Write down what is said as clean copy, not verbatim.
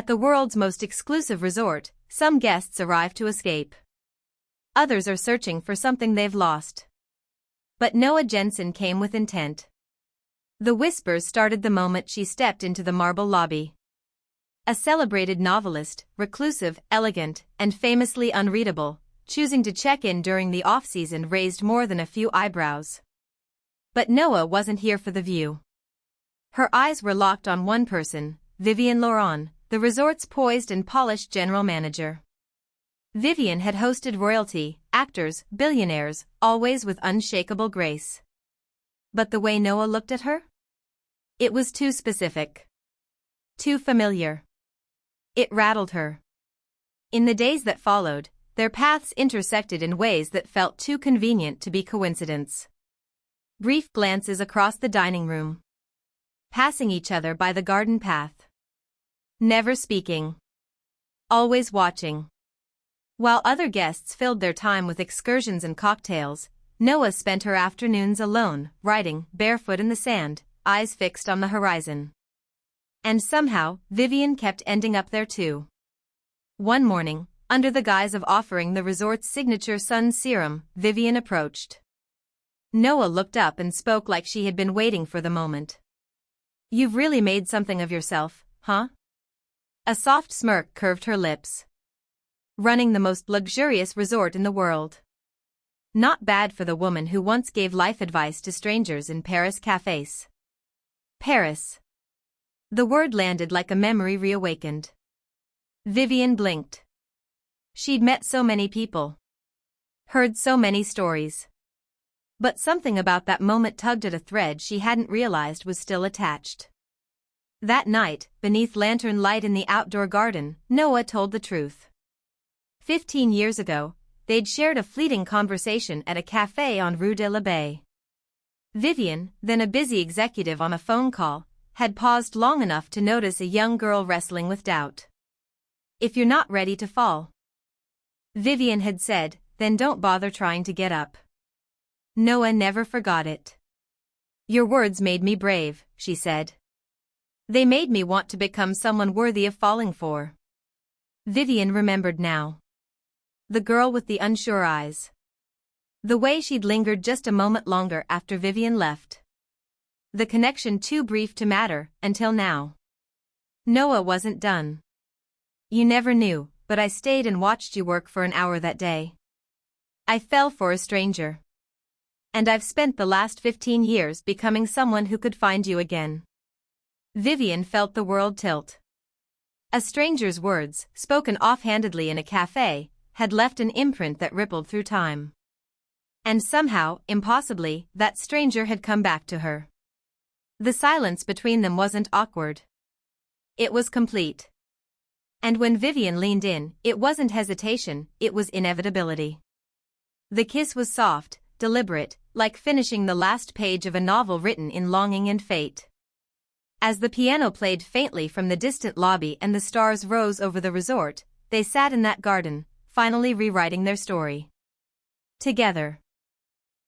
At the world's most exclusive resort, some guests arrive to escape. Others are searching for something they've lost. But Noah Jensen came with intent. The whispers started the moment she stepped into the marble lobby. A celebrated novelist, reclusive, elegant, and famously unreadable, choosing to check in during the off-season raised more than a few eyebrows. But Noah wasn't here for the view. Her eyes were locked on one person, Vivienne Laurent, the resort's poised and polished general manager. Vivienne had hosted royalty, actors, billionaires, always with unshakable grace. But the way Noah looked at her? It was too specific. Too familiar. It rattled her. In the days that followed, their paths intersected in ways that felt too convenient to be coincidence. Brief glances across the dining room. Passing each other by the garden path. Never speaking. Always watching. While other guests filled their time with excursions and cocktails, Noah spent her afternoons alone, writing, barefoot in the sand, eyes fixed on the horizon. And somehow, Vivienne kept ending up there too. One morning, under the guise of offering the resort's signature sun serum, Vivienne approached. Noah looked up and spoke like she had been waiting for the moment. "You've really made something of yourself, huh?" A soft smirk curved her lips. Running the most luxurious resort in the world. Not bad for the woman who once gave life advice to strangers in Paris cafés. Paris. The word landed like a memory reawakened. Vivienne blinked. She'd met so many people. Heard so many stories. But something about that moment tugged at a thread she hadn't realized was still attached. That night, beneath lantern light in the outdoor garden, Noah told the truth. 15 years ago, they'd shared a fleeting conversation at a café on Rue de la Baie. Vivienne, then a busy executive on a phone call, had paused long enough to notice a young girl wrestling with doubt. "If you're not ready to fall," Vivienne had said, "then don't bother trying to get up." Noah never forgot it. "Your words made me brave," she said. "They made me want to become someone worthy of falling for." Vivienne remembered now. The girl with the unsure eyes. The way she'd lingered just a moment longer after Vivienne left. The connection too brief to matter, until now. Noah wasn't done. "You never knew, but I stayed and watched you work for an hour that day. I fell for a stranger. And I've spent the last 15 years becoming someone who could find you again." Vivienne felt the world tilt. A stranger's words, spoken offhandedly in a café, had left an imprint that rippled through time. And somehow, impossibly, that stranger had come back to her. The silence between them wasn't awkward. It was complete. And when Vivienne leaned in, it wasn't hesitation, it was inevitability. The kiss was soft, deliberate, like finishing the last page of a novel written in longing and fate. As the piano played faintly from the distant lobby and the stars rose over the resort, they sat in that garden, finally rewriting their story. Together.